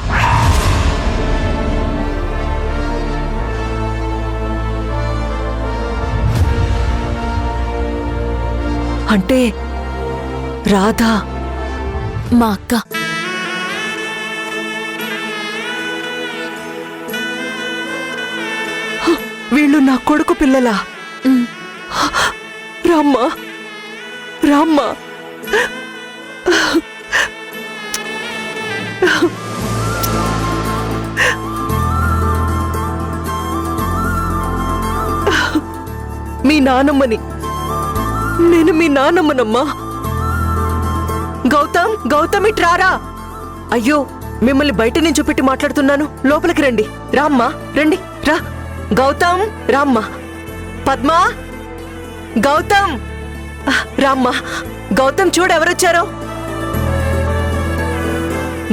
Speaker 6: అంటే రాధా
Speaker 14: మా అక్క.
Speaker 6: వీళ్ళు నా కొడుకు పిల్లలా? రామ్మా, రామ్మా. మీ నానమ్మని. నేను మీ నానమ్మనమ్మా. గౌతమ్, గౌతమ్ ఇట్రారా. అయ్యో, మిమ్మల్ని బయట నుంచి పెట్టి మాట్లాడుతున్నాను, లోపలికి రండి. రామ్మా, రండి, రా. గౌతమ్, రామ్మా. పద్మా, గౌతమ్, రామ్మా. గౌతమ్, చూడెవరొచ్చారో.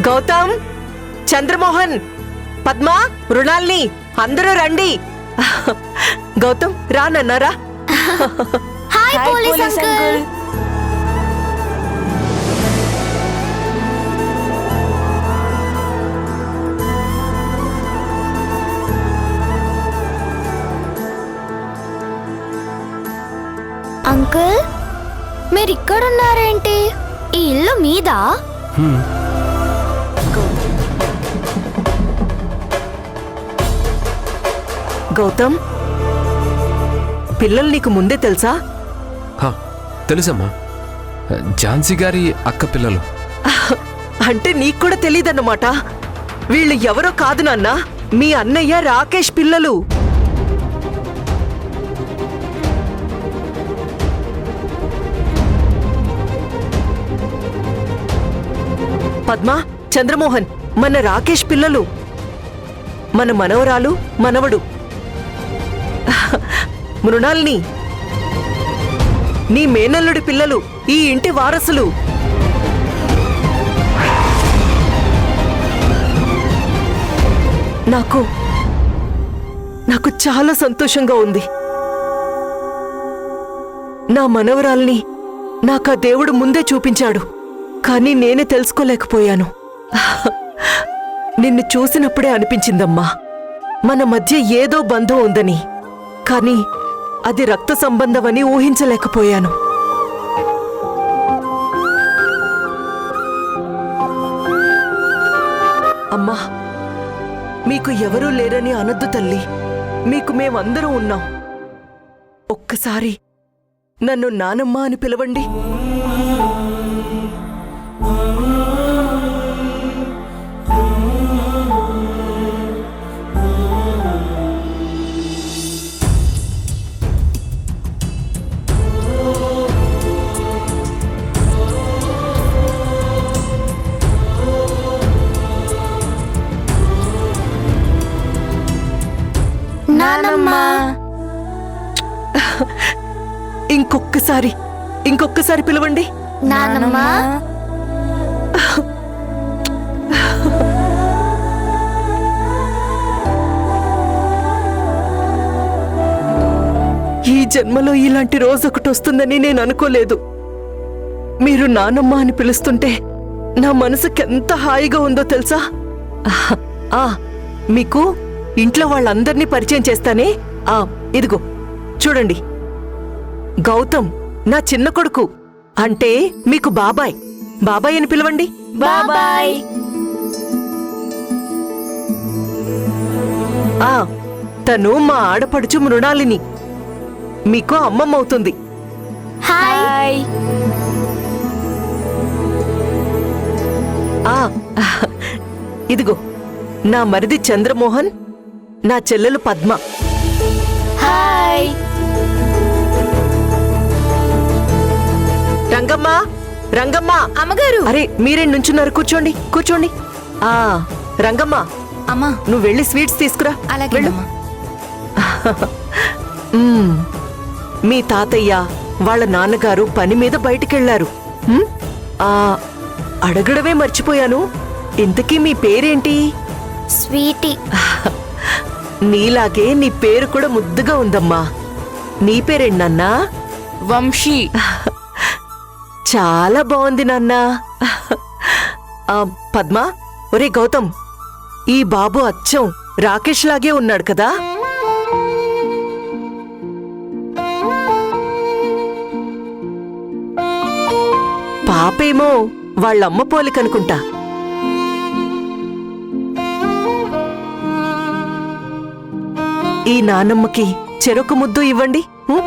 Speaker 6: గౌతమ్, చంద్రమోహన్, పద్మా, మృణాల్ని, అందరూ రండి. గౌతమ్, రా నన్నారా.
Speaker 12: Hi police uncle. అంకుల్, మీరు ఇక్కడున్నారేంటి? ఈ ఇల్లు మీదా?
Speaker 6: గౌతమ్, పిల్లలు నీకు ముందే తెలుసా?
Speaker 2: తెలుసమ్మా, ఝాన్సీ గారి అక్క పిల్లలు.
Speaker 6: అంటే నీకు కూడా తెలీదన్నమాట. వీళ్ళు ఎవరో కాదు నాన్న, మీ అన్నయ్య రాకేష్ పిల్లలు. పద్మా, చంద్రమోహన్, మన రాకేష్ పిల్లలు. మన మనవరాలు, మనవడు. మృణాల్ని, నీ మేనల్లుడి పిల్లలు, ఈ ఇంటి వారసులు. నాకు చాలా సంతోషంగా ఉంది. నా మనవరాల్ని నాకు ఆ దేవుడు ముందే చూపించాడు, కానీ నేనే తెలుసుకోలేకపోయాను. నిన్ను చూసినప్పుడే అనిపించిందమ్మా, మన మధ్య ఏదో బంధం ఉందని. కానీ అది రక్త సంబంధమని ఊహించలేకపోయాను. అమ్మా, మీకు ఎవరూ లేరని అనొద్దు తల్లి. మీకు మేమందరం ఉన్నాం. ఒక్కసారి నన్ను నానమ్మ అని పిలవండి. ఇంకొక్కసారి పిలవండి.
Speaker 12: నానమ్మ.
Speaker 6: ఈ జన్మలో ఇలాంటి రోజు ఒకటి వస్తుందని నేను అనుకోలేదు. మీరు నానమ్మ అని పిలుస్తుంటే నా మనసుకెంత హాయిగా ఉందో తెలుసా? మీకు ఇంట్లో వాళ్ళందర్నీ పరిచయం చేస్తానే. ఇదిగో చూడండి, గౌతమ్ నా చిన్న కొడుకు, అంటే మీకు బాబాయ్. బాబాయ్ అని పిలవండి.
Speaker 12: బాబాయ్.
Speaker 6: తను మా ఆడపడుచు మృణాలిని, మీకు అమ్మమ్మ అవుతుంది.
Speaker 12: హాయ్.
Speaker 6: ఇదిగో నా మరిది చంద్రమోహన్, నా చెల్లెలు పద్మ.
Speaker 12: హాయ్.
Speaker 6: రంగమ్మ, రంగమ్మ.
Speaker 14: అమ్మగారు.
Speaker 6: అరే మీరే నుంచున్నారు, కూర్చోండి, కూర్చోండి. రంగమ్మ,
Speaker 14: అమ్మా,
Speaker 6: నువ్వు వెళ్ళి స్వీట్స్ తీసుకురా. వెళ్ళు. మీ తాతయ్య వాళ్ళ నాన్నగారు పని మీద బయటికెళ్లారు. అడగడమే మర్చిపోయాను, ఇంతకీ మీ పేరేంటి?
Speaker 12: స్వీటీ.
Speaker 6: నీలాగే నీ పేరు కూడా ముద్దుగా ఉందమ్మా. నీ పేరేంటి నాన్నా?
Speaker 14: వంశీ.
Speaker 6: చాలా బాగుంది నాన్నా. పద్మా, ఒరే గౌతమ్, ఈ బాబు అచ్చం రాకేష్ లాగే ఉన్నాడు కదా? పాపేమో వాళ్ళమ్మ పోలికనుకుంటా. ఈ నానమ్మకి చెరొక ముద్దు ఇవ్వండి. ఉం?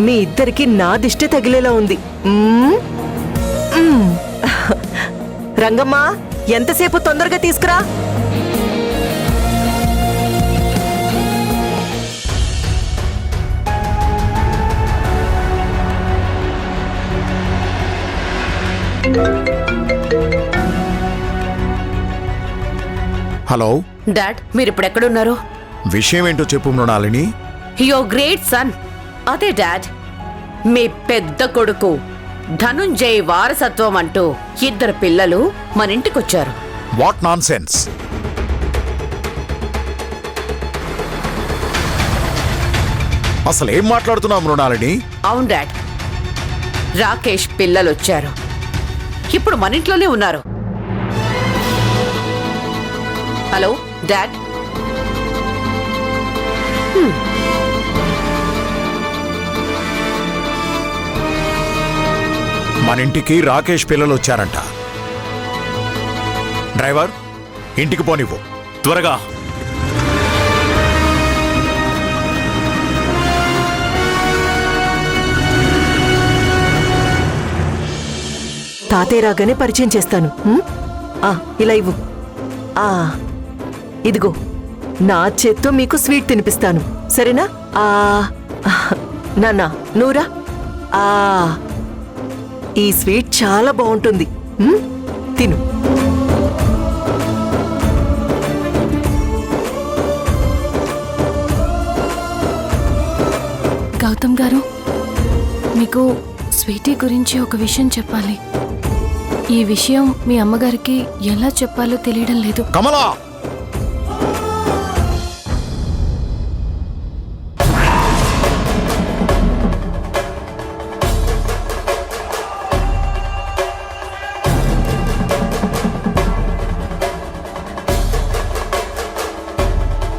Speaker 6: మీ ఇద్దరికి నా దిష్టి తగిలేలా ఉంది. రంగమ్మా, ఎంతసేపు తొందరగా తీసుకురా.
Speaker 3: హలో
Speaker 4: డాడ్, మీరిప్పుడు ఎక్కడున్నారు?
Speaker 3: విషయం ఏంటో చెప్పు మృణాలిని.
Speaker 4: యో గ్రేట్ సన్. అదే డాడ్, మీ పెద్ద కొడుకు ధనుంజయ్ వారసత్వం అంటూ 2 పిల్లలు మన ఇంటికొచ్చారు.
Speaker 3: What non sense. అసలు ఏం మాట్లాడుతున్నావు మృణాలిని?
Speaker 4: అవును డాడ్, రాకేష్ పిల్లలొచ్చారు. ఇప్పుడు మన ఇంట్లోనే ఉన్నారు. Hello dad.
Speaker 3: మన ఇంటికి రాకేష్ పిల్లలు వచ్చారంట. డ్రైవర్, ఇంటికి పోనివ్వు.
Speaker 5: త్వరగా.
Speaker 6: తాతయ్య రాగానే పరిచయం చేస్తాను. ఇలా ఇవ్వు. ఇదిగో, నా చేత్తో మీకు స్వీట్ తినిపిస్తాను, సరేనా? నాన్న, నూరా. ఈ స్వీట్ చాలా బాగుంటుంది. తిను.
Speaker 8: గౌతమ్ గారు, మీకు స్వీటీ గురించి ఒక విషయం చెప్పాలి. ఈ విషయం మీ అమ్మగారికి ఎలా చెప్పాలో తెలియడం లేదు.
Speaker 3: కమలా,